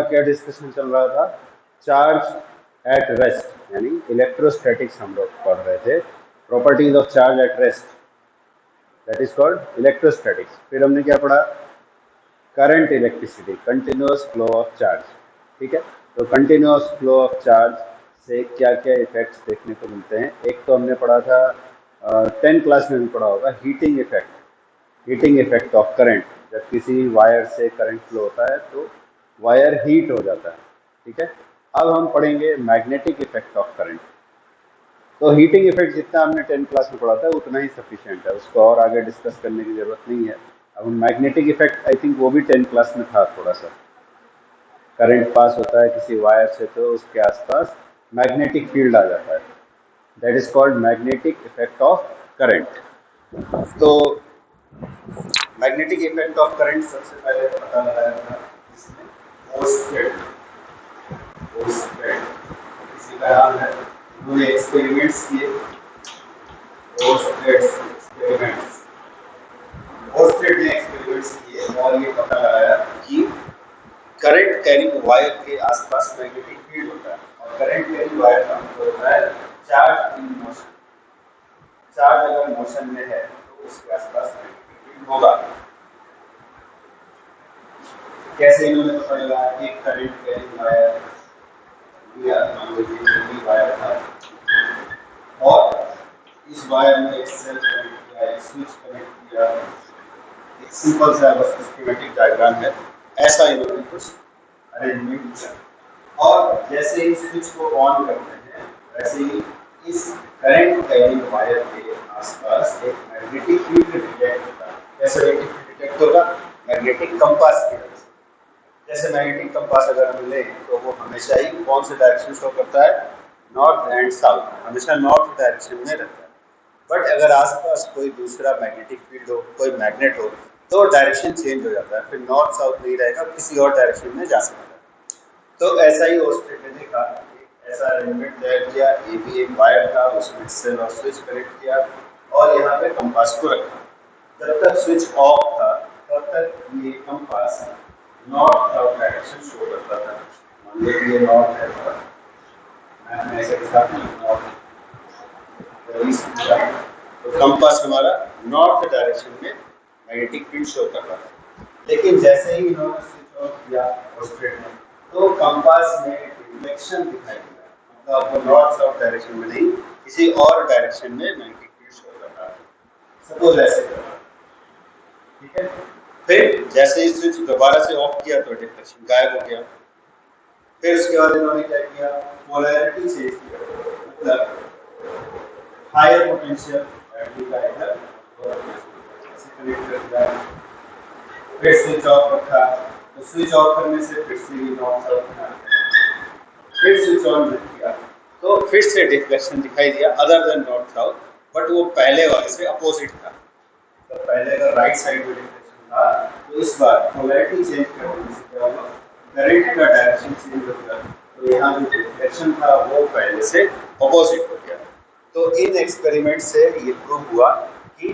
क्या डिस्कशन चल रहा था? चार्ज एट रेस्ट, यानी इलेक्ट्रोस्टैटिक्स हम लोग पढ़ रहे थे। Properties of charge at rest, that is called electrostatics. फिर हमने क्या पढ़ा? Current electricity, continuous flow of charge. ठीक है, तो कंटिन्यूअस फ्लो ऑफ चार्ज से क्या क्या इफेक्ट्स देखने को मिलते हैं? एक तो हमने पढ़ा था 10th क्लास में भी पढ़ा होगा, heating effect. Heating effect of current, जब किसी वायर से करंट फ्लो होता है तो वायर हीट हो जाता है। ठीक है, अब हम पढ़ेंगे मैग्नेटिक इफेक्ट ऑफ करंट। तो हीटिंग इफेक्ट जितना हमने 10th क्लास में पढ़ा था उतना ही सफिशिएंट है, उसको और आगे डिस्कस करने की जरूरत नहीं है। अब मैग्नेटिक इफेक्ट, आई थिंक वो भी 10th क्लास में था थोड़ा सा। करंट पास होता है किसी वायर से तो उसके आसपास मैग्नेटिक फील्ड आ जाता है, that is called magnetic effect of current. तो मैग्नेटिक इफेक्ट ऑफ करंट सबसे पहले पता लगाया था इसमें ओर्स्टेड। किसी का नाम है, उन्होंने एक्सपेरिमेंट्स किए, ओर्स्टेड ने एक्सपेरिमेंट्स किए और ये पता लगाया कि करंट कैरिंग वायर के आसपास मैग्नेटिक फील्ड होता है, और करंट कैरिंग वायर का मतलब होता है चार्ज इन मोशन। चार्ज अगर मोशन में है तो उसके आसपास मैग्नेटिक फील्ड होगा। कैसे इन्होंने पता लगाया कि करंट कैरिंग वायर वायर था और इस वायर में एक सेल कनेक्ट किया, एक स्विच कनेक्ट किया। एक सिंपल सा बस स्कीमेटिक डायग्राम है, ऐसा इन्होंने कुछ अरेंजमेंट किया। और जैसे ही स्विच को ऑन करते हैं वैसे ही इस करंट कैरिंग वायर के आसपास एक मैग्नेटिक फील्ड डिटेक्ट होता है। कैसे मैग्नेटिक फील्ड डिटेक्ट होगा? मैग्नेटिक कंपास की वजह से। जैसे मैग्नेटिक कंपास अगर हम लें तो वो हमेशा ही कौन से डायरेक्शन शो करता है? नॉर्थ एंड साउथ, हमेशा नॉर्थ डायरेक्शन में रहता है। बट अगर आसपास कोई दूसरा मैग्नेटिक फील्ड हो, कोई मैग्नेट हो, तो डायरेक्शन चेंज हो जाता है, फिर नॉर्थ साउथ नहीं रहेगा, किसी और डायरेक्शन में जा सकता है। तो ऐसा ही ओर्स्टेड ने देखा, ऐसा अरेंजमेंट तैयार किया। ये भी एक वायर था, उसमें सेल और स्विच कनेक्ट किया और यहाँ पे कंपास को रखा। जब तक स्विच ऑफ था तब तक ये compass north south direction show करता था। मान लो ये नॉर्थ है, मैं ऐसे दिखाता हूँ नॉर्थ, तो कंपास हमारा नॉर्थ डायरेक्शन में मैग्नेटिक फील्ड शो कर रहा था। लेकिन जैसे ही इन्होंने स्विच ऑफ किया ओर्स्टेड ने, तो कंपास में डिफ्लेक्शन दिखाई दिया, मतलब आपको नॉर्थ साउथ डायरेक्शन में नहीं, किसी और डायरेक्शन में मैग्नेटिक फील्ड शो कर रहा है। सपोज ऐसे कर रहा है, ठीक है। फिर जैसे ही स्विच दोबारा से ऑफ किया तो डिफ्लेक्शन गायब हो गया। फिर उसके बाद इन्होंने क्या किया? पोलैरिटी चेंज किया, मतलब हायर पोटेंशियल बैटरी का इधर ऐसे कनेक्ट कर दिया। फिर स्विच ऑफ रखा, तो स्विच ऑफ करने से फिर से नॉर्थ साउथ में, फिर स्विच ऑन किया तो फिर से डिफ्लेक्शन दिखाई दिया other than north south, but वो पहले वाले से अपोजिट था। तो पहले अगर राइट साइड में डिफ्लेक्शन था तो इस बार पोलैरिटी चेंज करने से क्या हुआ? करंट का डायरेक्शन चेंज हो गया, तो यहाँ जो डिफ्लेक्शन था वो पहले से अपोजिट हो गया। तो इन एक्सपेरिमेंट से ये प्रूव हुआ कि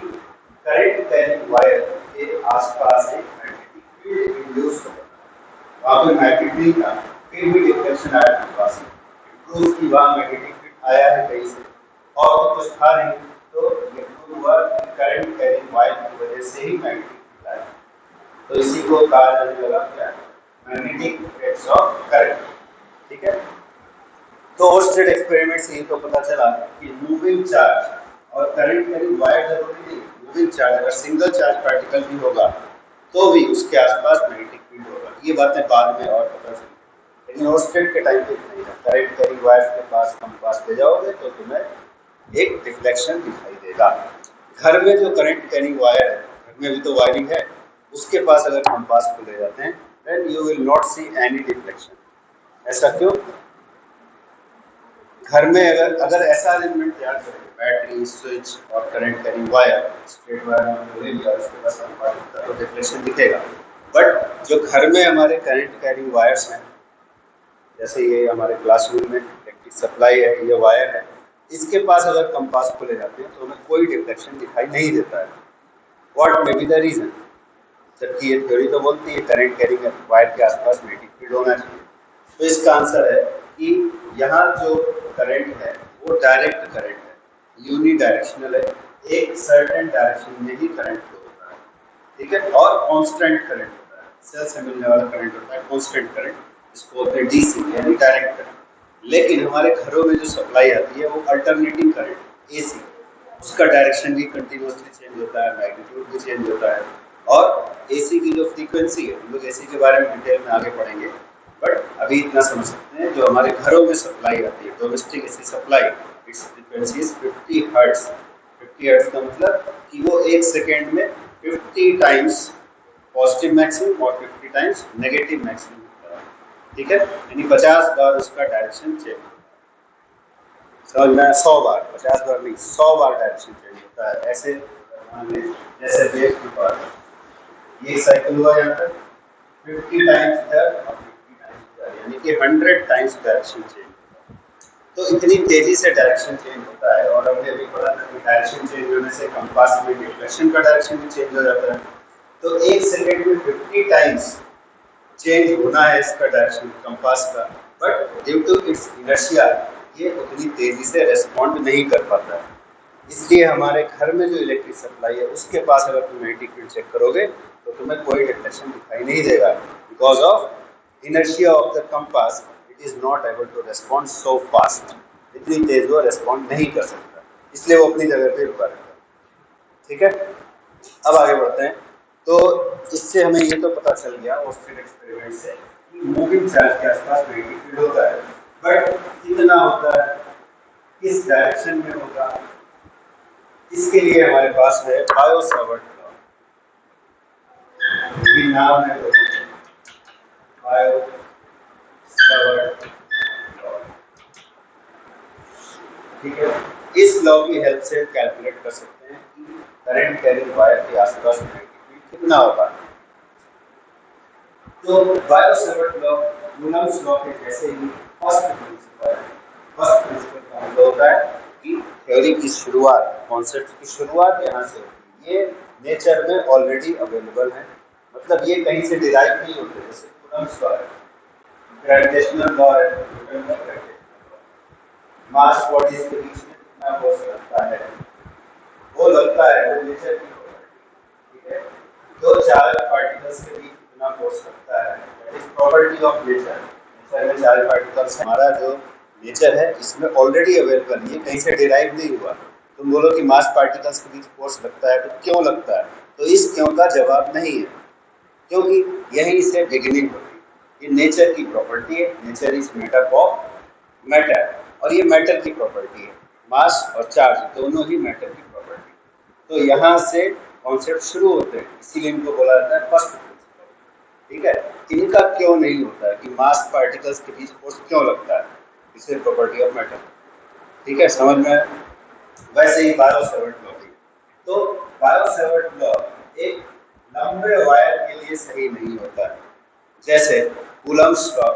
करंट कैरिंग वायर के आसपास एक मैग्नेटिक फील्ड इंड्यूस होता है। वहाँ पे मैग्नेट नहीं था, फिर भी डिफ्लेक्शन आया कंपास में, प्रूव कि वहाँ मैग्नेटिक फील्ड आया है कहीं से, और तो कुछ था नहीं। तो ये प्रूव हुआ कि करंट कैरिंग वायर की वजह से ही मैग्नेटिक फील्ड आया। तो इसी को कहा जाने लगा क्या? Magnetic effects of current. ठीक है, तो ओर्स्टेड एक्सपेरिमेंट से ये तो पता चला कि मूविंग चार्ज और करंट कैरिंग वायर जरूरी नहीं, मूविंग चार्ज अगर सिंगल चार्ज पार्टिकल भी होगा तो भी उसके आसपास मैग्नेटिक फील्ड होगा। ये बातें बाद में और पता चली, लेकिन ओर्स्टेड के टाइम पे नहीं था। करंट कैरिंग वायर के पास कंपास ले जाओगे तो तुम्हें एक डिफ्लेक्शन दिखाई देगा। घर में जो करंट कैरिंग वायर है, घर में भी तो वायरिंग है, उसके पास अगर कंपास को ले जाते हैं then you will not see any deflection. ऐसा क्यों? घर में अगर ऐसा अरेंजमेंट तैयार करें, बैटरी, स्विच और current carrying wire, straight wire में ले लिया, उसके पास कंपास होता तो डिफ्लेक्शन दिखेगा। बट जो घर में हमारे करंट कैरिंग वायर्स हैं, जैसे ये हमारे क्लासरूम में इलेक्ट्रिक सप्लाई है, ये वायर है, इसके पास अगर कंपास को ले जाते हैं तो हमें कोई डिफ्लेक्शन दिखाई नहीं देता है। What may be the reason? जबकि ये थ्योरी तो बोलती है करंट कैरिंग वायर के आसपास मैग्नेटिक फील्ड होना चाहिए। तो इसका आंसर है कि यहाँ जो करंट है वो डायरेक्ट करंट है, यूनि डायरेक्शनल है, एक सर्टेन डायरेक्शन में ही करंट फ्लो होता है, ठीक है, और कांस्टेंट करंट होता है। सेल से मिलने वाला करंट होता है कांस्टेंट करंट, इसको बोलते हैं डीसी यानी डायरेक्ट करंट। लेकिन हमारे घरों में जो सप्लाई आती है वो अल्टरनेटिंग करंट एसी, उसका डायरेक्शन भी कंटिन्यूसली चेंज होता है, मैग्नीट्यूड भी चेंज होता है, और एसी की जो फ्रीक्वेंसी है, हम लोग एसी के बारे में डिटेल में आगे पढ़ेंगे, बट अभी इतना समझ सकते हैं जो हमारे घरों में सप्लाई आती है, domestic AC supply, it's frequency is 50 hertz. 50 hertz का मतलब कि वो 1 सेकेंड में 50 टाइम्स पॉजिटिव मैक्सिमम और 50 टाइम्स नेगेटिव मैक्सिमम होता है, ठीक है, यानी 50 बार उसका डायरेक्शन चेंज होता है। समझ में 100 बार, 50 बार नहीं, 100 बार डायरेक्शन चेंज होता है। ऐसे जैसे वेव के पास ये साइकिल हुआ यहाँ पर 50 टाइम्स इधर और 50 टाइम्स इधर, यानी कि 100 टाइम्स डायरेक्शन चेंज होता है। तो इतनी तेजी से डायरेक्शन चेंज होता है, और हमने अभी पढ़ा था कि डायरेक्शन चेंज होने से कंपास में डिफ्लेक्शन का डायरेक्शन भी चेंज हो जाता है। तो 1 सेकेंड में 50 टाइम्स चेंज होना है इसका डायरेक्शन कंपास का, but due to its inertia ये उतनी तेजी से रेस्पॉन्ड नहीं कर पाता है। इसलिए हमारे घर में जो इलेक्ट्रिक सप्लाई है उसके पास अगर तुम मैग्नेटिक फील्ड चेक करोगे तो तुम्हें कोई डिफ्लेक्शन दिखाई नहीं देगा, because of inertia of the compass it is not able to respond so fast, इतनी तेज वो रेस्पॉन्ड नहीं कर सकता, इसलिए वो अपनी जगह पे रुका रहता है, ठीक है। अब आगे बढ़ते हैं। तो इससे हमें ये तो पता चल गया ऑस्ट्रिन एक्सपेरिमेंट से कि मूविंग चार्ज के आसपास मैग्नेटिक फील्ड होता है, बट कितना होता है, किस डायरेक्शन में होगा, इसके लिए हमारे पास है बायो-सावर्ट लॉ। नाम है बायो-सावर्ट लॉ, ठीक है। इस लॉ की हेल्प से कैलकुलेट कर सकते हैं कि करंट कैरिंग वायर के आसपास मैग्नेटिक फील्ड कितना होगा। तो बायो-सावर्ट लॉ कूलम्ब्स लॉ के जैसे ही फर्स्ट प्रिंसिपल का मतलब होता है कि थ्योरी की शुरुआत, कॉन्सेप्ट की शुरुआत यहाँ से होती है। ये नेचर में ऑलरेडी अवेलेबल है, मतलब ये कहीं से डिराइव नहीं होते, जैसे कूलम्ब्स लॉ है, ग्रेविटेशनल लॉ है, न्यूटन का ग्रेविटेशनल लॉ, मास बॉडीज के बीच में कितना फोर्स लगता है, वो लगता है, वो नेचर की प्रॉपर्टी, ठीक है। दो चार्ज पार्टिकल्स के बीच कितना फोर्स लगता है, that is property of nature. Nature में चार्ज पार्टिकल्स, हमारा जो नेचर है इसमें ऑलरेडी अवेलेबल है, कहीं से डिराइव नहीं हुआ। तुम बोलो कि मास पार्टिकल्स के बीच फोर्स लगता है, तो क्यों लगता है, तो इस क्यों का जवाब नहीं है, क्योंकि यहीं से बिगिनिंग होती है। ये नेचर की प्रॉपर्टी है, nature is made up of matter, और ये मैटर की प्रॉपर्टी है, मास और चार्ज दोनों ही मैटर की प्रॉपर्टी। तो यहाँ से कॉन्सेप्ट शुरू होते हैं, इसीलिए इनको बोला जाता है फर्स्ट प्रिंसिपल, ठीक है। इनका क्यों नहीं होता है कि मास पार्टिकल्स के बीच फोर्स क्यों लगता है, इसे प्रॉपर्टी ऑफ मैटर, ठीक है, समझ में। वैसे ही बायो-सावर्ट लॉ भी, तो बायो-सावर्ट लॉ एक लंबे वायर के लिए सही नहीं होता है, जैसे कूलम्ब्स लॉ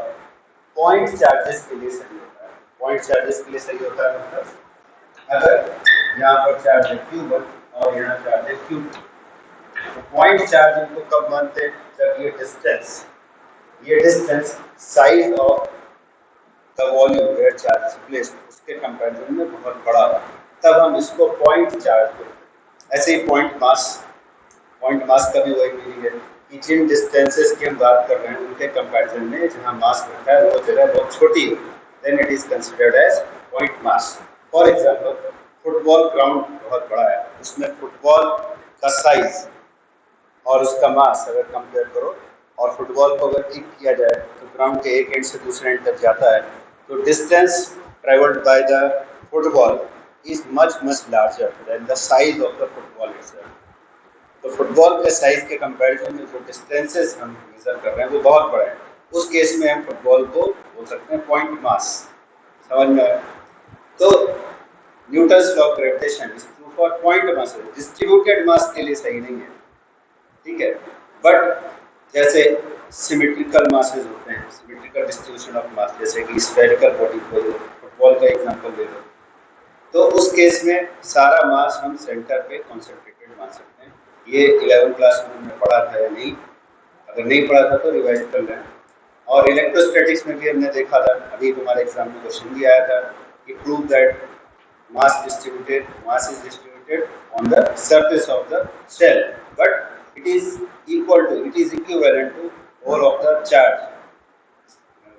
पॉइंट चार्जेस के लिए सही होता है। पॉइंट चार्जेस के लिए सही होता है मतलब अगर यहाँ पर चार्ज है Q1 और यहाँ चार्ज है Q2, तो पॉइंट चार्ज इनको कब मानते हैं, जब ये distance size of the volume where charge is placed उसके कंपैरिजन में बहुत बड़ा है, तब हम इसको पॉइंट चार्ज बोलते हैं। ऐसे ही पॉइंट मास का भी वही मीनिंग है कि जिन डिस्टेंसेस की हम बात कर रहे हैं उनके कंपैरिजन में जहाँ मास रखा है वो जगह बहुत छोटी है, then it is considered as point mass. For example football ground बहुत बड़ा है, उसमें फुटबॉल का साइज और उसका मास अगर कंपेयर करो, और फुटबॉल को अगर किक किया जाए तो ग्राउंड के एक एंड से दूसरे एंड तक जाता है, तो distance travelled by the football is much larger than the size of the football itself. तो फुटबॉल के साइज के कंपैरिजन में जो डिस्टेंसेस हम मेजर कर रहे हैं वो बहुत बड़े हैं, उस केस में हम फुटबॉल को बोल सकते हैं पॉइंट मास, समझ में आया। तो Newton's law of gravitation is true for point mass, distributed mass के लिए सही नहीं है, ठीक है। बट जैसे सिमेट्रिकल मासेस होते हैं, सिमेट्रिकल डिस्ट्रीब्यूशन ऑफ मास, जैसे कि स्फेरिकल बॉडी को फुटबॉल का एग्जांपल ले लो, तो उस केस में सारा मास हम सेंटर पे कॉन्सेंट्रेटेड मान सकते हैं, ये 11 क्लास में हमने पढ़ा था या नहीं, अगर नहीं पढ़ा था तो रिवाइज कर लें। और इलेक्ट्रोस्टैटिक्स में भी हमने देखा था, अभी तुम्हारे एग्जाम में क्वेश्चन भी आया था कि prove that mass is distributed on the surface of the shell, but it is equivalent to all of the charge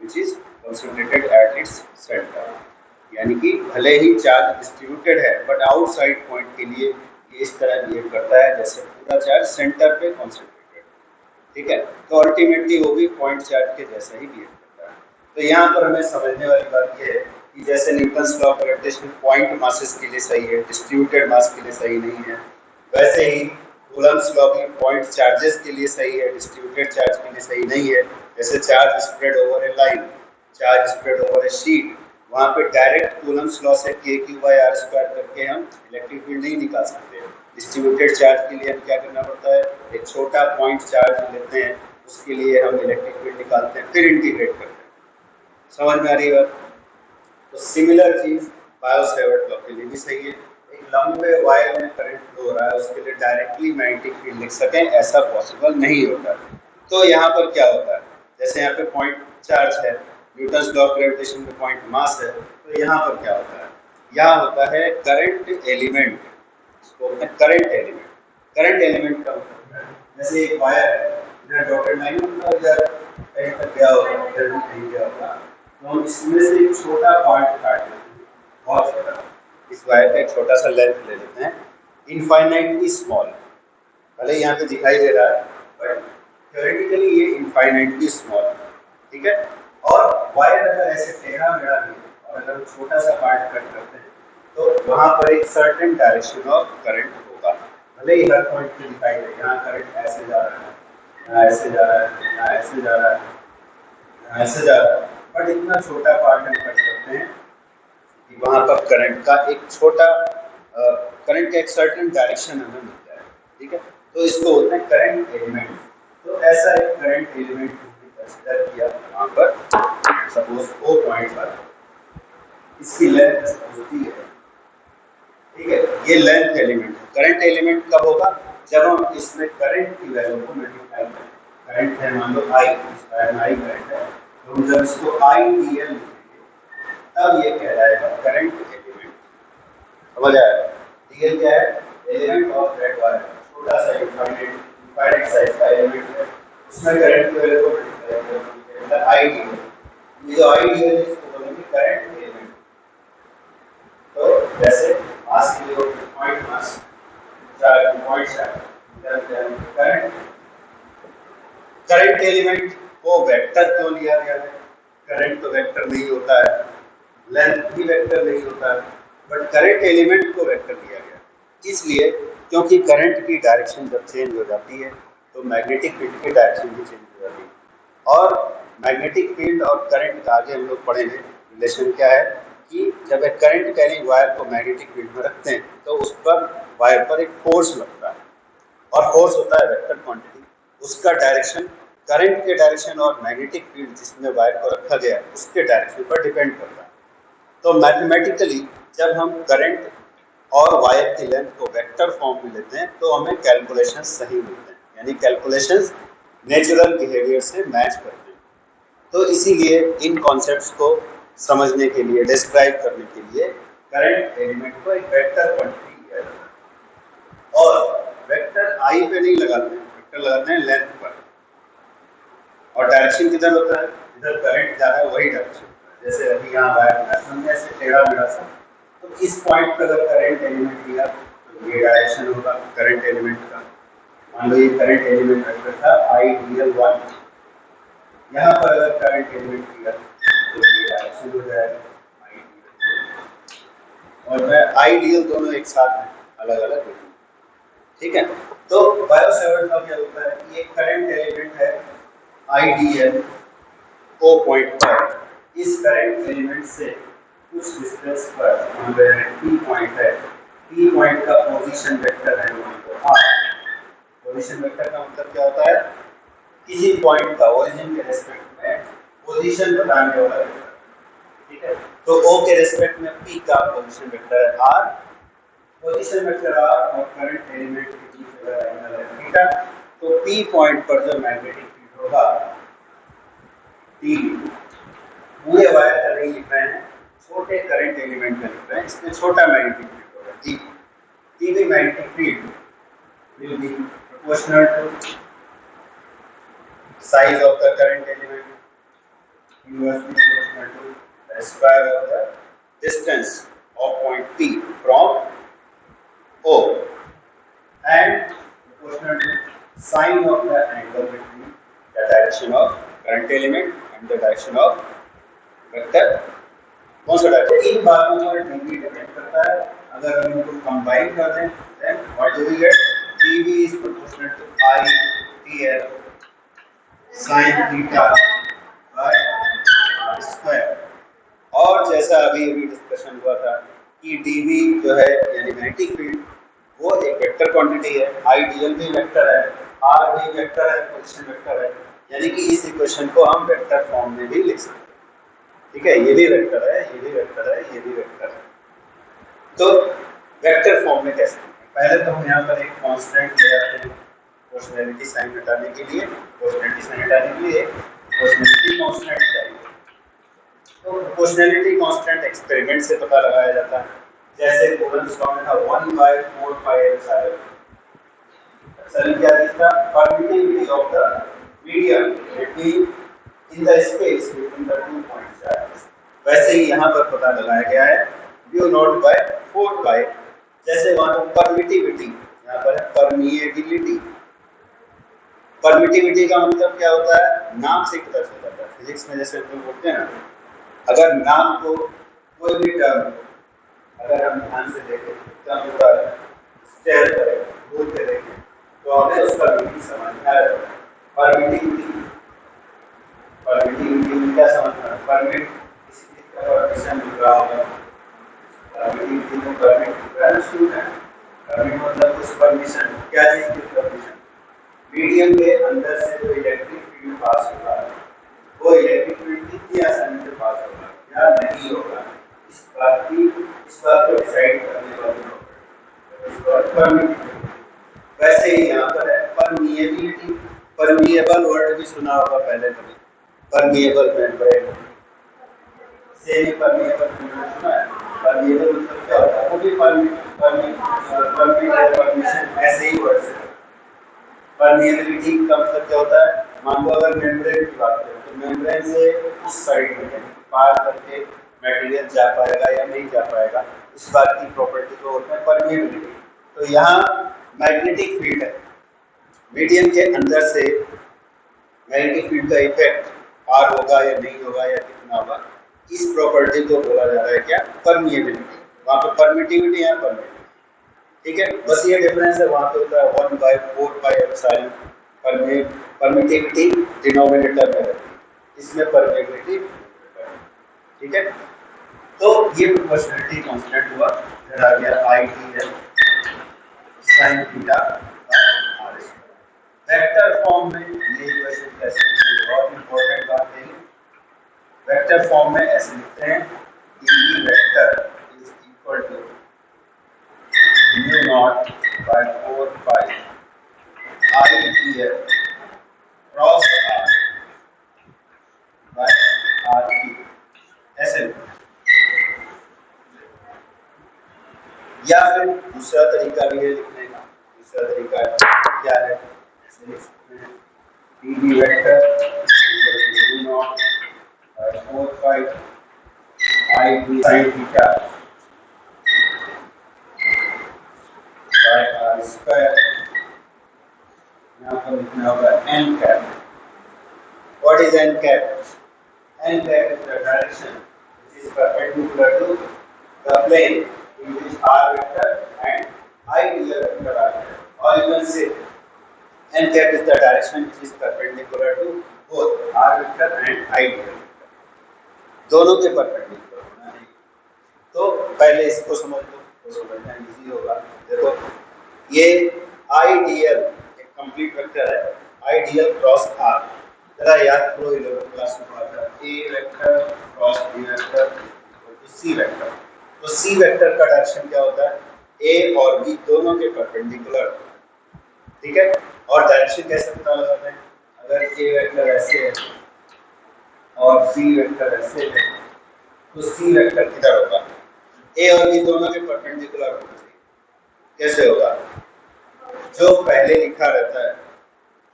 which is concentrated at its center। यानी कि भले ही चार्ज डिस्ट्रीब्यूटेड है बट आउटसाइड पॉइंट के लिए ये इस तरह behave करता है जैसे पूरा चार्ज सेंटर पे कॉन्सेंट्रेटेड, ठीक है। तो अल्टीमेटली वो भी पॉइंट चार्ज के जैसा ही बिहेव करता है। तो यहाँ पर हमें समझने वाली बात ये है कि जैसे Newton's law of gravitation point masses के लिए सही है, डिस्ट्रीब्यूटेड मास के लिए सही नहीं है, वैसे ही कूलम्ब्स लॉ की पॉइंट चार्जेस के लिए सही है, डिस्ट्रीब्यूटेड चार्ज के लिए सही नहीं है। जैसे चार्ज स्प्रेड ओवर ए लाइन, चार्ज स्प्रेड ओवर ए शीट, वहाँ पे डायरेक्ट कूलम्ब्स लॉ से k/r² करके हम इलेक्ट्रिक फील्ड नहीं निकाल सकते। डिस्ट्रीब्यूटेड चार्ज के लिए हम क्या करना पड़ता है, एक छोटा पॉइंट चार्ज लेते हैं, उसके लिए हम इलेक्ट्रिक फील्ड निकालते हैं, फिर इंटीग्रेट करते हैं। समझ में आ रही है? तो सिमिलर चीज बायो-सेवर्ट लॉ के लिए भी सही है। एक लंबे वायर में करंट फ्लो हो रहा है, उसके लिए डायरेक्टली मैग्नेटिक फील्ड लिख सकें, ऐसा पॉसिबल नहीं होता। तो यहाँ पर क्या होता है, जैसे यहाँ पे पॉइंट चार्ज है, न्यूटन्स लॉ ऑफ ग्रेविटेशन में पॉइंट मास है, तो यहाँ पर क्या होता है, यहाँ होता है करंट एलिमेंट, इसको बोलते हैं करंट एलिमेंट। करंट एलिमेंट का मतलब है, जैसे एक वायर है, इधर डॉटेड लाइन होगा, इधर कहीं तक गया होगा, इधर भी कहीं गया होगा, तो हम इसमें से एक छोटा पार्ट काट लेते हैं, बहुत छोटा, इस वायर का एक छोटा सा लेंथ ले लेते हैं, इनफाइनाइटली स्मॉल, भले यहाँ पे दिखाई दे रहा है बट थ्योरेटिकली ये इनफाइनाइटली स्मॉल, ठीक है। और वायर अगर ऐसे टेढ़ा मेढ़ा भी और अगर छोटा सा पार्ट कट करते हैं तो वहाँ पर एक सर्टेन डायरेक्शन ऑफ करंट होगा, भले ही हर पॉइंट पे दिखाई दे, यहाँ करंट ऐसे जा रहा है, यहाँ ऐसे जा रहा है, यहाँ ऐसे जा रहा है, यहाँ ऐसे जा रहा है, बट इतना छोटा पार्ट हम कट करते हैं कि वहाँ पर करंट का एक छोटा करंट का एक सर्टेन डायरेक्शन हमें मिलता है, ठीक है। तो इसको बोलते हैं करंट एलिमेंट। तो ऐसा एक करंट एलिमेंट कंसीडर किया वहाँ पर, सपोज O पॉइंट पर, इसकी लेंथ होती है, ठीक है, ये लेंथ एलिमेंट है। करंट एलिमेंट कब होगा, जब हम इसमें करंट की वैल्यू को मल्टीप्लाई करें। करंट है मान लो I, इस वायर में I करंट है, तो हम जब इसको IDL लिखेंगे तब ये कहलाएगा करंट एलिमेंट। समझ आया? DL क्या है, एलिमेंट ऑफ दैट वायर, छोटा सा इनफाइनाइट साइज का एलिमेंट है, उसमें करंट की वैल्यू को मल्टीप्लाई करेंगे, मतलब IDL। ये जो IDL है इसको बोलेंगे करंट एलिमेंट। तो जैसे मास के लिए point mass, charge point charge, current element को वेक्टर क्यों लिया गया है, करंट तो वेक्टर नहीं होता है, लेंथ भी वेक्टर नहीं होता है, बट करंट एलिमेंट को वेक्टर लिया गया, इसलिए क्योंकि करंट की डायरेक्शन जब चेंज हो जाती है तो मैग्नेटिक फील्ड की डायरेक्शन भी चेंज हो जाती है। और मैग्नेटिक फील्ड और करंट का आगे हम लोग पढ़ेंगे रिलेशन क्या है, कि जब एक करंट कैरिंग वायर को मैग्नेटिक फील्ड में रखते हैं तो उस पर वायर पर एक फोर्स लगता है, और फोर्स होता है वेक्टर क्वांटिटी, उसका डायरेक्शन करंट के डायरेक्शन और मैग्नेटिक फील्ड जिसमें वायर को रखा गया है उसके डायरेक्शन पर डिपेंड करता है। तो मैथमेटिकली जब हम करंट और वायर की लेंथ को वेक्टर फॉर्म में लेते हैं तो हमें कैलकुलेशन सही मिलते हैं, यानी कैलकुलेशंस नेचुरल बिहेवियर से मैच करते हैं। तो इसीलिए इन कॉन्सेप्ट्स को समझने के लिए, डिस्क्राइब करने के लिए करंट एलिमेंट को एक वेक्टर क्वांटिटी लिया जाता है, और वेक्टर I पे नहीं लगाते हैं, वेक्टर लगाते हैं लेंथ पर, और डायरेक्शन किधर होता है, इधर करंट जा रहा है वही डायरेक्शन। जैसे अभी यहाँ वायर ऐसे टेढ़ा मेढ़ा सा, तो इस पॉइंट पर अगर करंट एलिमेंट लिया तो ये डायरेक्शन होगा करंट एलिमेंट का। मान लो ये करंट एलिमेंट वेक्टर था IDL1, यहाँ पर अगर करंट एलिमेंट लिया तो ये डायरेक्शन हो जाएगा IDL, और IDL दोनों एक साथ हैं, अलग अलग, ठीक है। तो बायो-सेवर्ट लॉ क्या होता है कि एक करंट एलिमेंट है IDL O पॉइंट पर, इस करंट एलिमेंट से कुछ डिस्टेंस पर P पॉइंट है, P पॉइंट का पोजीशन वेक्टर है R। पोजीशन वेक्टर का मतलब क्या होता है, किसी पॉइंट का ओरिजिन के रेस्पेक्ट में पोजीशन बताने वाला वेक्टर, ठीक है। तो O के रेस्पेक्ट में P का पोजीशन वेक्टर है R, पोजीशन वेक्टर R और करंट एलिमेंट के एंगल है थीटा। तो P पॉइंट पर जो मैग्नेटिक फील्ड होगा टीवी, पूरे वायर का नहीं लिख रहे हैं, छोटे करंट एलिमेंट का लिख रहे हैं, इसमें छोटा मैग्नेटिक फील्ड होगा TV. TV magnetic field will be proportional to size of the current element, inversely proportional to the square of the distance of point P from O, and proportional to sine of the angle between the direction of current element and the direction of vector। कौन सा direction? इन बातों पर degree depend करता है। अगर हम इनको combine कर दें then what do we get? TV is proportional to I TL sin theta by r square। और जैसा अभी डिस्कशन हुआ था कि dV जो है यानी मैग्नेटिक फील्ड वो एक वेक्टर क्वांटिटी है, IDL भी वेक्टर है, R भी वेक्टर है, पोजीशन वेक्टर है, यानी कि इस इक्वेशन को हम वेक्टर फॉर्म में भी लिख सकते हैं। ठीक है, ये भी वेक्टर है, ये भी वेक्टर है, ये भी वेक्टर है। तो वेक्टर फॉर्म में कैसे? पहले तो हम यहाँ पर एक कांस्टेंट ले आते हैं प्रोपोर्शनैलिटी साइन हटाने के लिए, प्रोपोर्शनैलिटी साइन हटाने के लिए प्रोपोर्शनैलिटी कांस्टेंट चाहिए। तो प्रोपोर्शनैलिटी कांस्टेंट एक्सपेरिमेंट से पता लगाया जाता है। जैसे कूलम्ब्स लॉ में था 1/4 पाई एप्सिलॉन। एक्चुअली क्या था? Permittivity of the medium between in the space between the 2 points. वैसे ही यहाँ पर पता लगाया गया है म्यू नॉट बाय 4 पाई। जैसे वहां पर परमिटिविटी, यहाँ पर है परमिएबिलिटी। परमिटिविटी का मतलब क्या होता है? नाम से पता चल जाता है। फिजिक्स में जैसे हम बोलते हैं ना, अगर नाम को कोई भी टर्म अगर हम ध्यान से देखें, टर्म पूरा स्टेयर करें, दूर से देखें, तो हमें उसका मीनिंग समझ में आ जाता है। परमिटिविटी, परमिटिविटी क्या समझना है? परमिट किसी चीज का परमिशन मिल रहा होगा, परमिटिविटी को परमिट मतलब उस परमिशन, क्या चीज की परमिशन? मीडियम के अंदर से जो इलेक्ट्रिक फील्ड पास होगा वो इलेक्ट्रिक फील्ड कितनी आसानी से पास होगा या नहीं होगा, इस बात को डिसाइड करने वाली परमिटिविटी। वैसे ही यहाँ पर है परमिएबिलिटी। परमिएबल वर्ड भी सुना होगा पहले कभी, परमिएबल मेम्ब्रेन, सेमी परमिएबल सुना है। परमिएबल मतलब क्या होता है? वो भी परमिशन ऐसे ही वर्ड से। परमिएबिलिटी का मतलब क्या होता है? मान लो अगर मेम्ब्रेन की बात करें तो मेम्ब्रेन से उस साइड में पार करके मटेरियल जा पाएगा या नहीं जा पाएगा, इस बात की प्रॉपर्टी को होता है परमिएबिलिटी। तो यहाँ मैग्नेटिक फील्ड है, मीडियम के अंदर से मैग्नेटिक फील्ड का इफेक्ट पार होगा या नहीं होगा या कितना होगा, इस प्रॉपर्टी को बोला जा रहा है क्या? परमिएबिलिटी। वहाँ पे परमिटिविटी, यहाँ परमिटिविटी। ठीक है, बस ये डिफरेंस है। वहाँ पे होता है 1/4 पाई एप्सिलॉन। परमिटिविटी डिनोमिनेटर में रहती है, इसमें परमिएबिलिटी। ठीक है, तो ये प्रोपोर्शनैलिटी कांस्टेंट हुआ, फिर आ गया IDL sin theta r। Vector form में ये इक्वेशन कैसे लिखते हैं? बहुत इंपॉर्टेंट बात है। वेक्टर फॉर्म में ऐसे लिखते हैं कि vector is equal to mu naught by 4 pi IDL cross r by r। ऐसे या फिर दूसरा तरीका भी है लिखने का। दूसरा तरीका क्या है? ऐसे लिख सकते हैं dv vector equal to mu naught by 4 pi I sin theta by r square. यहाँ पर लिखना होगा n cap. What is n cap? N cap is the direction which is perpendicular to the plane in which r vector and IDL vector are there. Or you can say n cap is the direction which is perpendicular to both r vector and IDL vector. दोनों के perpendicular होना है। तो पहले इसको समझ लो तो समझना इजी होगा। देखो ये IDL एक कंप्लीट वेक्टर है, IDL क्रॉस r। जरा याद करो 11th क्लास में पढ़ा था A vector cross B vector और C वेक्टर। तो C वेक्टर का डायरेक्शन क्या होता है? A और B दोनों के परपेंडिकुलर ठीक है। और डायरेक्शन कैसे पता लगाते हैं? अगर ए वेक्टर ऐसे है और सी वेक्टर ऐसे है तो सी वेक्टर किधर होगा? ए और बी दोनों के परपेंडिकुलर होना चाहिए। कैसे होगा? जो पहले लिखा रहता है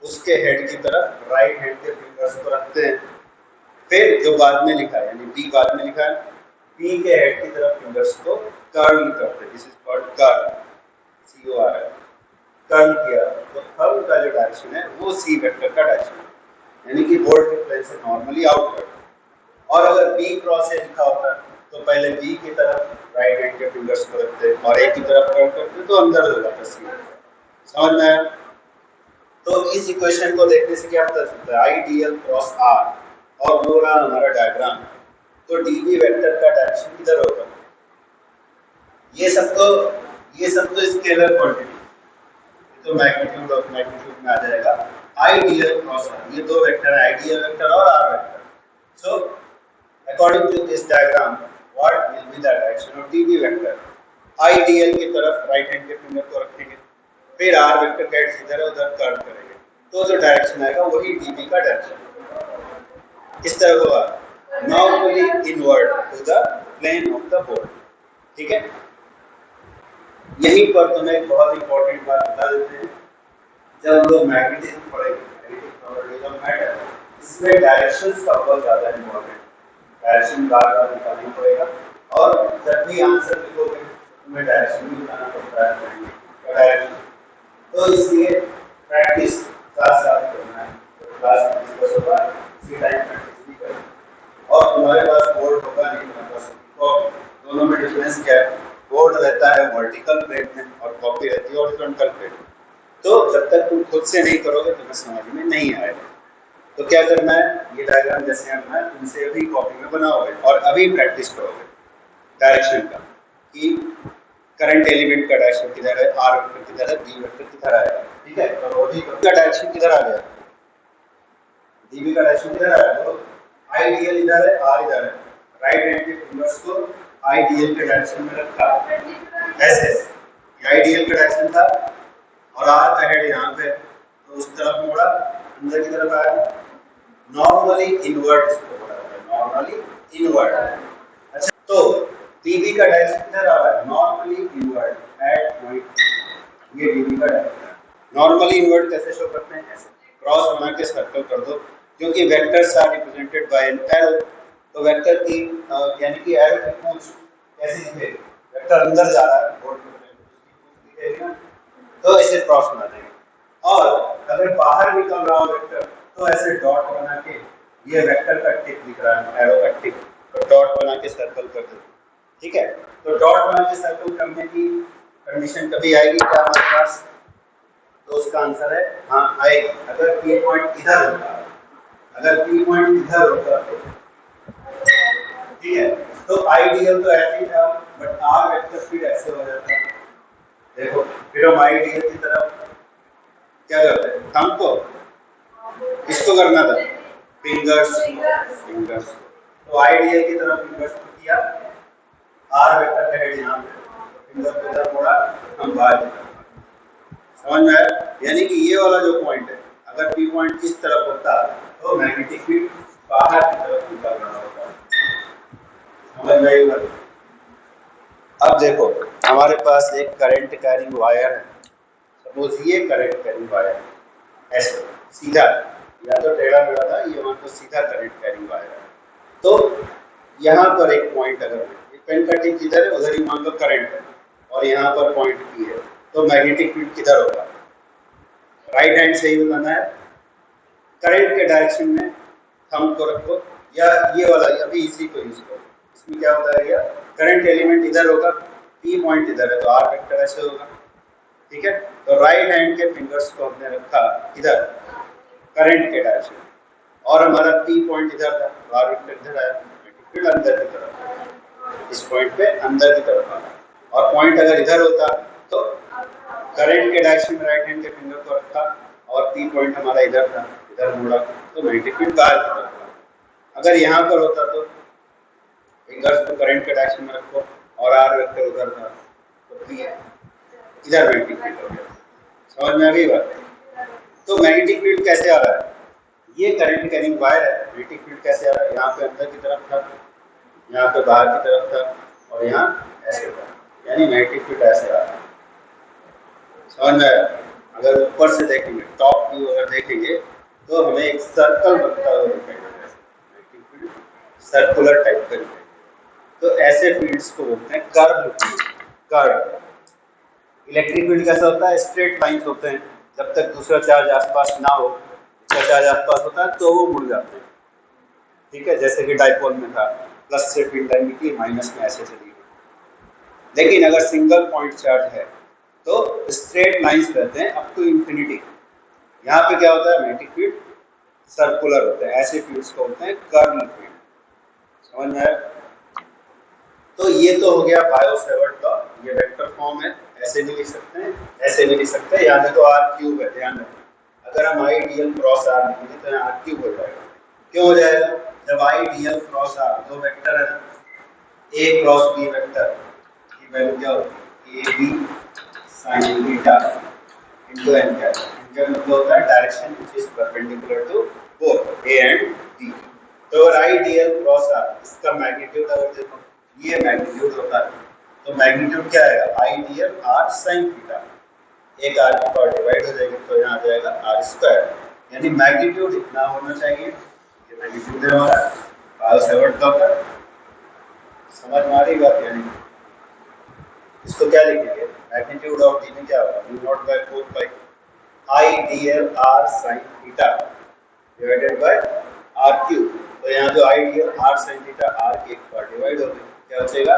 उसके हेड की तरफ राइट हैंड के फिंगर्स को रखते हैं, फिर जो बाद में लिखा है यानी बी बाद में लिखा है, बी के हेड की तरफ फिंगर्स को कर्ल करते हैं। This is called curl, C O R L. Curl किया तो थंब का जो डायरेक्शन है वो सी वेक्टर का डायरेक्शन है, यानी कि बोर्ड के प्लेन से नॉर्मली आउटवर्ड। और अगर बी क्रॉस ए लिखा होता तो पहले बी की तरफ राइट हैंड के फिंगर्स को रखते और ए की तरफ कर्ल करते तो अंदर हो जाता सी। समझ में आया? तो इस इक्वेशन को देखने से क्या पता चलता है? I D L cross R और वो रहा हमारा डायग्राम। तो डी बी वेक्टर का डायरेक्शन किधर होगा? ये सब तो स्केलर क्वांटिटी, तो मैग्नीट्यूड ऑफ मैग्नीट्यूड में आ जाएगा। I D L cross R, ये दो वेक्टर है, आई डी एल वेक्टर और R vector. So according to this diagram what will be the direction of D B vector? I D L की तरफ right hand के finger को रखेंगे, फिर आर वेक्टर का एड्स इधर उधर कर्व करेंगे, तो जो डायरेक्शन आएगा वही डीबी का डायरेक्शन। इस तरह होगा, normally inward to the plane of the board. ठीक है। यहीं पर तुम्हें एक बहुत इंपॉर्टेंट बात बता देते हैं। जब हम लोग मैग्नेटिज्म पढ़ेंगे, मैग्नेटिक प्रॉपर्टीज ऑफ मैटर, इसमें डायरेक्शंस का बहुत ज्यादा इंपॉर्टेंट, डायरेक्शन बार बार निकालना पड़ेगा। और जब भी आंसर लिखोगे तुम्हें डायरेक्शन भी बताना पड़ता है, डायरेक्शन। तो इसलिए प्रैक्टिस साथ साथ करना है। तो क्लास में डिस्कस होगा, इसी टाइम प्रैक्टिस भी करना। और तुम्हारे पास बोर्ड होगा नहीं, तुम्हारे पास कॉपी, दोनों में डिफरेंस क्या है? बोर्ड रहता है वर्टिकल प्लेन में और कॉपी रहती है हॉरिजॉन्टल प्लेन में। तो जब तक तुम खुद से नहीं करोगे तुम्हें समझ में नहीं आएगा। तो क्या करना है? ये डायग्राम जैसे अपना है तुमसे अभी कॉपी में बनाओगे और अभी प्रैक्टिस करोगे डायरेक्शन का, कि करंट एलिमेंट का डायरेक्शन किधर है, आर वेक्टर किधर है, बी वेक्टर किधर आएगा। ठीक है। तो रोटी का डायरेक्शन किधर आ गया? डीबी का डायरेक्शन किधर आ गया? तो आई डी एल इधर है, आर इधर है, राइट हैंड के फिंगर्स को आई डी एल के डायरेक्शन में रखा ऐसे, ये आई डी एल का डायरेक्शन था और आर का हेड यहाँ पे, तो उस तरफ मोड़ा, अंदर की तरफ आया, नॉर्मली इनवर्ड इसको बोला जाता है, नॉर्मली इनवर्ड। अच्छा, तो डीबी का डायरेक्शन किधर आ रहा है? नॉर्मली इनवर्ड एट पॉइंट, ये डीबी का डायरेक्शन है। नॉर्मली इनवर्ड कैसे शो करते हैं? ऐसे क्रॉस बना के सर्कल कर दो, क्योंकि vectors are represented by an arrow. तो वेक्टर की यानी कि एरो की पूंछ कैसे दिखेगी? वेक्टर अंदर जा रहा है बोर्ड में, उसकी पूंछ दिखेगी ना, तो ऐसे क्रॉस बना देंगे। और अगर बाहर निकल रहा हो वेक्टर तो ऐसे डॉट बना के, ये वेक्टर का टिप दिख रहा है, एरो का टिप, तो डॉट बना के सर्कल कर देते। ठीक है। तो डॉट बना के सर्कल करने की कंडीशन कभी आएगी क्या हमारे पास? तो उसका आंसर है हाँ आएगी, अगर पी पॉइंट इधर होगा, अगर पी पॉइंट इधर होगा तो। ठीक है। तो आइडियल तो ऐसे ही था, बट आर वेक्टर फिर ऐसे हो जाता है। देखो फिर हम आइडियल की तरफ क्या करते हैं? हमको इसको करना था, फिंगर्स फिंगर्स। तो आइडियल की तरफ फिंगर्स को किया, आर वेक्टर का हेड यहाँ पे, फिंगर को इधर मोड़ा, हम बाहर। समझ में आया? यानी कि ये वाला जो पॉइंट है, अगर पी पॉइंट इस तरफ होता तो मैग्नेटिक फील्ड बाहर की तरफ निकल रहा होता। समझ में आएगा? अब देखो हमारे पास एक करंट कैरिंग वायर है, सपोज ये करंट कैरिंग वायर ऐसे सीधा, या तो टेढ़ा मेढ़ा था, ये मान लो सीधा करंट कैरिंग वायर है। तो यहाँ पर एक पॉइंट, अगर पेन का टिप जिधर है उधर ही मान लो करंट है और यहाँ पर पॉइंट पी है, तो मैग्नेटिक फील्ड किधर होगा? राइट हैंड से ही बताना है। करंट के डायरेक्शन में थंब को रखो, या ये वाला अभी इसी को यूज करो। इसमें क्या होता है? करंट एलिमेंट इधर होगा, पी पॉइंट इधर है, तो आर वेक्टर ऐसे होगा। ठीक है। तो राइट हैंड के फिंगर्स को हमने रखा इधर करंट के डायरेक्शन, और हमारा पी पॉइंट इधर था, तो आर वेक्टर इधर आया, फिर अंदर की तरफ, इस पॉइंट पे अंदर की तरफ आना। और पॉइंट अगर इधर होता तो करंट के डायरेक्शन में राइट हैंड के फिंगर को रखा और पी पॉइंट हमारा इधर था, इधर मुड़ा, तो मैग्नेटिक फील्ड बाहर की तरफ था। अगर यहाँ पर होता तो फिंगर्स को करंट के डायरेक्शन में रखो और आर वेक्टर उधर था, तो पी इधर मैग्नेटिक फील्ड हो गया। समझ में आ गई बात? तो मैग्नेटिक फील्ड कैसे आ रहा है? ये करंट कैरिंग वायर है, मैग्नेटिक फील्ड कैसे आ रहा है? यहाँ पे अंदर की तरफ था, यहाँ पे बाहर की तरफ था और यहाँ ऐसे था, यानी मैग्नेटिक फील्ड ऐसे आ रहा है। समझ में आया? अगर ऊपर से देखेंगे, टॉप व्यू अगर देखेंगे तो हमें एक सर्कल बनता हुआ दिखाई दे रहा है, मैग्नेटिक फील्ड सर्कुलर टाइप का दिखाई। तो ऐसे फील्ड्स को बोलते हैं curve field. Curve. Electric field कैसा होता है? स्ट्रेट लाइंस होते हैं, जब तक दूसरा चार्ज आसपास ना हो, दूसरा चार्ज आसपास होता है तो वो मुड़ जाते हैं। ठीक है, जैसे कि डाइपोल में था, प्लस से फील्ड लाइन निकली, माइनस में ऐसे चली गई। लेकिन अगर सिंगल पॉइंट चार्ज है तो स्ट्रेट लाइंस रहते हैं अप टू इंफिनिटी। यहाँ पे क्या होता है? मैग्नेटिक फील्ड सर्कुलर होते हैं, ऐसे फील्ड्स को होते हैं कर्ल फील्ड। समझ में आया? तो ये तो हो गया बायो-सेवर्ट लॉ, ये वेक्टर फॉर्म है, ऐसे भी लिख सकते हैं, ऐसे भी लिख सकते हैं। यहाँ देखो आर क्यूब है, ध्यान रखना, अगर हम I D L cross R लिखेंगे तो यहाँ आर क्यूब हो जाएगा। क्यों हो जाएगा? जब I D L cross R दो वेक्टर है ना, ए क्रॉस बी वेक्टर की वैल्यू क्या होगी? A B sine theta into N cap. इनका मतलब होता है direction which is perpendicular to both A and B. तो अगर I D L cross R, इसका मैग्नीट्यूड अगर देखो, ये मैग्नीट्यूड होता है, तो मैग्नीट्यूड क्या आएगा? आई D L R sine theta, एक आर की पावर डिवाइड हो जाएगी तो यहाँ आ जाएगा आर स्क्वायर, यानी मैग्नीट्यूड इतना होना चाहिए। ये मैग्नीट्यूड है हमारा बायो-सेवर्ट लॉ का। समझ में आ रही बात? यानी इसको क्या लिखेंगे? मैग्नीट्यूड ऑफ डी में क्या होगा? Mu naught by 4 pi I D L R sine theta divided by R cube. तो यहाँ जो I D L R sine theta R की एक बार डिवाइड हो गई, क्या बचेगा?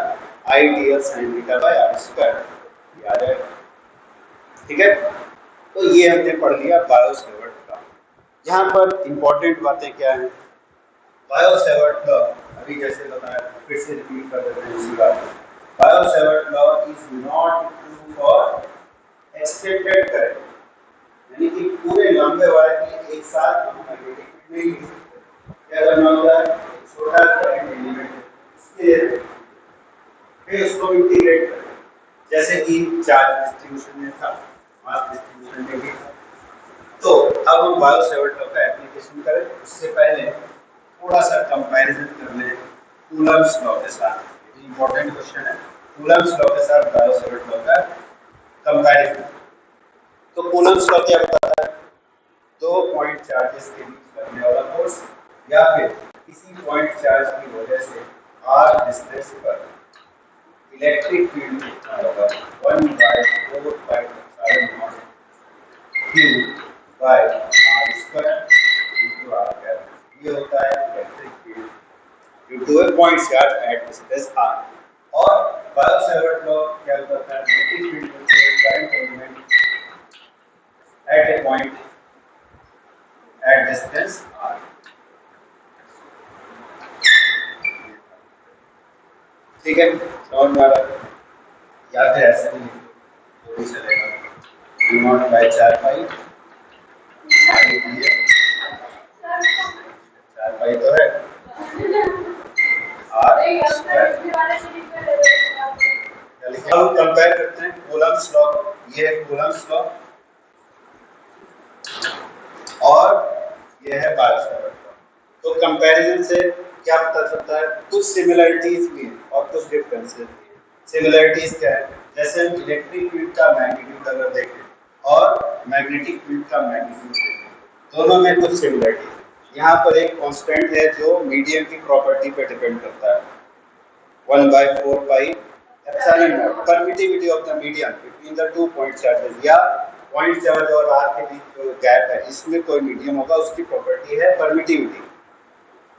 I D L sine theta by R square, ये आ जाएगा। ठीक है, तो ये हमने पढ़ लिया बायो-सेवर्ट लॉ। यहाँ पर इंपॉर्टेंट बातें क्या हैं? बायो-सेवर्ट लॉ अभी जैसे बताया, फिर से रिपीट कर देते हैं इसी बात को। Biot-Savart law is not true for extended current, यानी कि पूरे लंबे वायर के लिए एक साथ हम मैग्नेटिक फील्ड नहीं लिख सकते। क्या करना होगा? छोटा करंट एलिमेंट इसके फिर उसको इंटीग्रेट करें, जैसे कि चार्ज डिस्ट्रीब्यूशन में था, मास डिस्ट्रीब्यूशन में भी था। तो अब हम बायो-सेवर्ट लॉ का एप्लीकेशन करें, उससे पहले थोड़ा सा कंपैरिजन कर लें कूलम्ब्स लॉ के साथ। ये इंपॉर्टेंट क्वेश्चन है, कूलम्ब्स लॉ के साथ बायो-सेवर्ट लॉ का कंपैरिजन। तो कूलम्ब्स लॉ क्या बताता है? दो पॉइंट चार्जेस के बीच लगने वाला फोर्स या फिर किसी पॉइंट चार्ज की वजह से r डिस्टेंस पर इलेक्ट्रिक फील्ड कितना होगा? 1/4 pi epsilon naught q by r square into r cap. ये होता है electric field due to a point charge at distance r। और बायो-सेवर्ट लॉ क्या बताता है? मैग्नेटिक फील्ड होता है current element at a point at distance r। ठीक है, समझ में आ रहा है? या फिर ऐसे भी जो भी चलेगा, u नॉट बाय 4 पाई, 4 पाई तो है r स्क्वायर। अब कंपेयर करते हैं कूलम्ब्स लॉ, ये है कूलम्ब्स लॉ और ये है बायो-सेवर्ट लॉ। तो कंपैरिजन से क्या पता चलता है? कुछ सिमिलरिटीज भी हैं और कुछ डिफरेंसेस भी हैं। सिमिलरिटीज क्या है? जैसे हम इलेक्ट्रिक फील्ड का मैग्नीट्यूड अगर देखें और मैग्नेटिक फील्ड का मैग्नीट्यूड देखें, दोनों में कुछ सिमिलरिटीज है। यहाँ पर एक कांस्टेंट है जो मीडियम की प्रॉपर्टी पे डिपेंड करता है, 1/4 pi epsilon not, permittivity of the medium between the two point charges, या पॉइंट चार्ज और r के बीच जो गैप है इसमें कोई मीडियम होगा, उसकी प्रॉपर्टी है परमिटिविटी।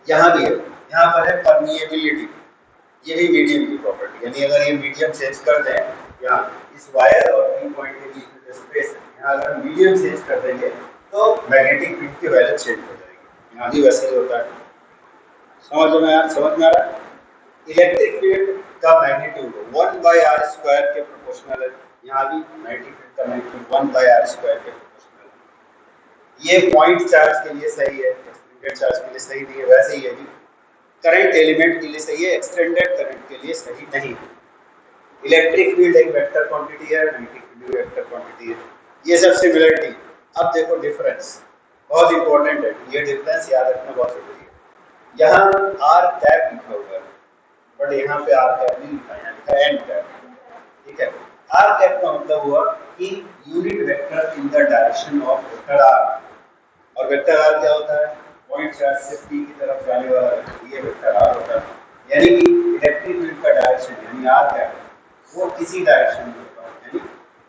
यहाँ भी है, यहाँ पर है परमिएबिलिटी, ये भी मीडियम की प्रॉपर्टी, यानी अगर ये मीडियम चेंज कर दें, यहाँ इस वायर और पी पॉइंट के बीच में जो स्पेस है, यहाँ अगर हम मीडियम चेंज कर देंगे तो मैग्नेटिक फील्ड की वैल्यू चेंज हो जाएगी। यहाँ भी वैसे ही होता है। समझ में आ रहा है? इलेक्ट्रिक फील्ड का मैग्नीट्यूड 1/r स्क्वायर के प्रोपोर्शनल है, यहाँ भी मैग्नेटिक फील्ड का मैग्नीट्यूड 1/r स्क्वायर के प्रोपोर्शनल है। ये पॉइंट चार्ज के लिए सही है, एक्सटेंडेड चार्ज के लिए सही नहीं है। वैसे ही ये भी करंट एलिमेंट के लिए सही है, एक्सटेंडेड करंट के लिए सही नहीं है। इलेक्ट्रिक फील्ड एक वेक्टर क्वांटिटी है, मैग्नेटिक फील्ड भी वेक्टर क्वांटिटी है। ये सब सिमिलरिटी। अब देखो डिफरेंस, बहुत इंपॉर्टेंट है, ये डिफरेंस याद रखना बहुत जरूरी है। यहाँ आर कैप लिखा हुआ है, बट यहाँ पे आर कैप नहीं लिखा है, लिखा एन कैप, ठीक है। आर कैप का मतलब हुआ कि unit vector in the direction of vector R, और वेक्टर आर क्या होता है, पॉइंट चार्ज से पी की तरफ जाने वाला ये वेक्टर आर होता है। यानी कि इलेक्ट्रिक फील्ड का डायरेक्शन यानी आर कैप वो किसी डायरेक्शन में होता है, यानी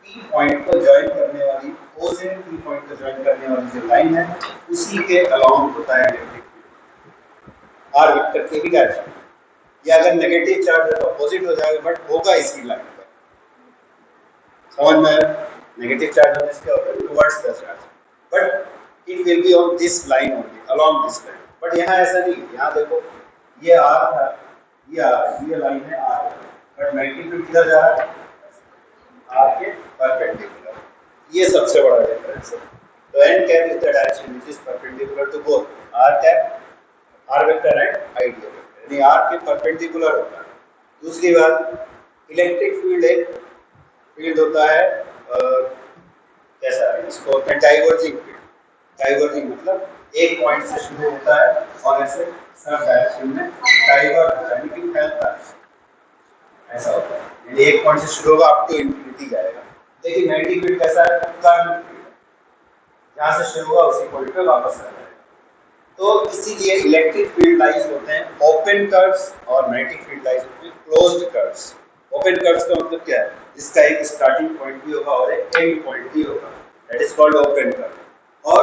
पी पॉइंट को ज्वाइन करने वाली, ओ से पी पॉइंट को ज्वाइन करने वाली जो लाइन है उसी के अलोंग होता है इलेक्ट्रिक फील्ड आर वेक्टर के ही डायरेक्शन। या अगर नेगेटिव चार्ज है तो अपोजिट हो जाएगा, बट होगा इसी लाइन पर। समझ में, नेगेटिव चार्ज होने से क्या होता है, towards the charge, but it will be on this line only, along this line. But यहाँ ऐसा नहीं, यहाँ देखो ये आर था, ये लाइन है आर, बट मैग्नेटिक फील्ड किधर जा रहा है, आर के परपेंडिकुलर। ये सबसे बड़ा डिफरेंस है। तो N cap is the direction which is perpendicular to both R cap, R vector and ideal vector, यानी आर के परपेंडिकुलर होता है। दूसरी बात, इलेक्ट्रिक फील्ड एक फील्ड होता है कैसा है, इसको होता है डाइवर्जिंग फील्ड। डाइवर्जिंग मतलब एक पॉइंट से शुरू होता है और ऐसे सब डायरेक्शन में डाइवर्ट होता है, यानी कि फैलता है, ऐसा होता है। यानी एक पॉइंट से शुरू होगा अप टू इंफिनिटी जाएगा। लेकिन मैग्नेटिक फील्ड कैसा है, कर्व फील्ड, जहाँ से शुरू हुआ उसी पॉइंट पे वापस आ जाएगा। तो इसीलिए इलेक्ट्रिक फील्ड लाइंस होते हैं ओपन कर्व्स और मैग्नेटिक फील्ड लाइंस होते हैं क्लोज्ड कर्व्स। ओपन कर्व्स का मतलब क्या है, जिसका एक स्टार्टिंग पॉइंट भी होगा और एक एंड पॉइंट भी होगा, that is called open curve. और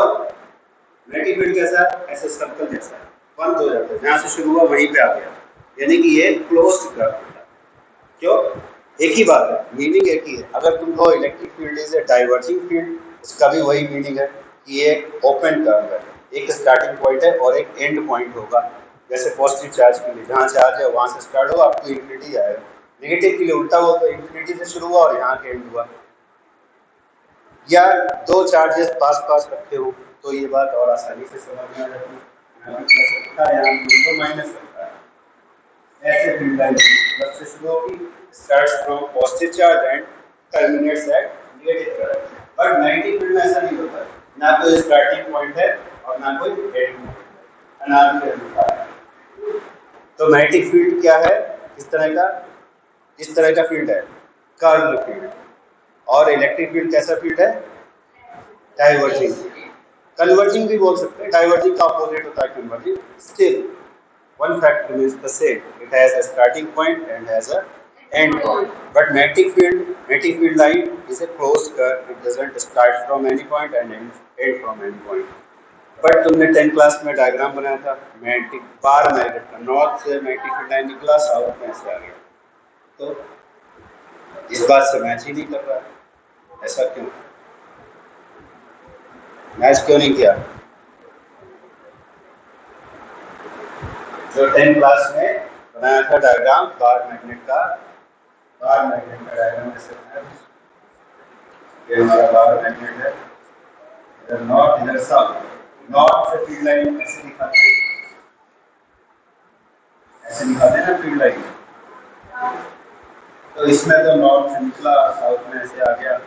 मैग्नेटिक फील्ड कैसा है, ऐसे सर्कल जैसा है, बंद हो जाता है, जहाँ से शुरू हुआ वहीं पे आ गया, यानी कि ये क्लोज्ड कर्व होता है। क्यों, एक ही बात है, मीनिंग एक ही है। अगर तुम कहो electric field is a diverging field, उसका भी वही मीनिंग है कि ये ओपन कर्व है, एक स्टार्टिंग पॉइंट है और एक एंड पॉइंट होगा। जैसे पॉजिटिव चार्ज के लिए जहाँ चार्ज है वहाँ से स्टार्ट होगा आपको इंफिनिटी जाएगा, नेगेटिव के लिए उल्टा हुआ तो इंफिनिटी से शुरू हुआ और यहाँ के एंड हुआ। या दो चार्जेस पास पास रखे हो तो ये बात और आसानी से समझ में आ जाती है, यहाँ माइनस रखा है, ऐसे फील्ड लाइन बस से शुरू होगी, starts from positive charge and terminates at negative charge. But magnetic field में ऐसा नहीं होता है, ना कोई स्टार्टिंग पॉइंट है और ना कोई एंड पॉइंट है। तो मैग्नेटिक फील्ड क्या है, इस तरह का फील्ड है, कर्व फील्ड। और इलेक्ट्रिक फील्ड कैसा फील्ड है, डाइवर्जिंग, कन्वर्जिंग भी बोल सकते हैं, डाइवर्जिंग का अपोजिट होता है converging. Still one fact remains the same, it has a starting point and has a end point. But magnetic field line is a closed curve, it doesn't start from any point and end from any point. But तुमने 10th class में diagram बनाया था magnetic bar magnet का, north से magnetic field line निकला, south में ऐसे आ गया, तो इस बात से मैच ही नहीं कर रहा है। ऐसा क्यों, मैच क्यों नहीं किया? जो 10th क्लास में बनाया था डायग्राम बार मैग्नेट का डायग्राम ऐसे बनाया, ये हमारा बार मैग्नेट है, इधर नॉर्थ इधर साउथ, नॉर्थ से फील्ड लाइन ऐसे दिखाते हैं ना फील्ड लाइन, तो इसमें तो नॉर्थ से निकला साउथ में ऐसे आ गया,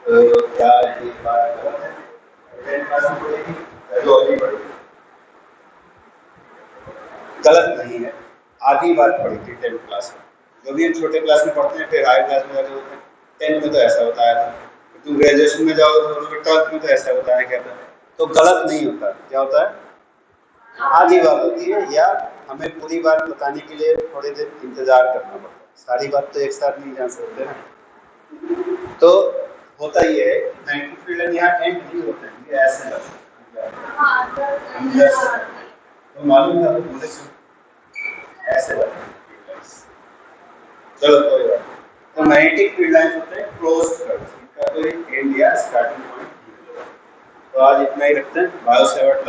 तो क्या ये बात गलत है? 10th क्लास में पढ़ेगी तो और भी पढ़ेगी, गलत नहीं है, आधी बात पढ़ी थी 10th क्लास में, जो भी हम छोटे क्लास में पढ़ते हैं फिर हायर क्लास में जाके होते हैं। 10th में तो ऐसा बताया था, तुम ग्रेजुएशन में जाओ तो 12th में तो ऐसा बताया क्या था, तो गलत नहीं होता। क्या होता है, आधी बात होती है, या हमें पूरी बात बताने के लिए थोड़ी देर इंतजार करना पड़ता है, सारी बात तो एक साथ नहीं जान सकते ना। तो होता ये है मैग्नेटिक फील्ड यहाँ एंड नहीं होता है, ये ऐसे लगता है, तो मालूम था तो बोले ऐसे लगता है। चलो कोई बात, तो मैग्नेटिक फील्ड लाइंस होते हैं क्लोज्ड कर्व्स, इनका कोई एंड या स्टार्टिंग पॉइंट नहीं होता। तो आज इतना ही रखते हैं, बायो सेवर्ट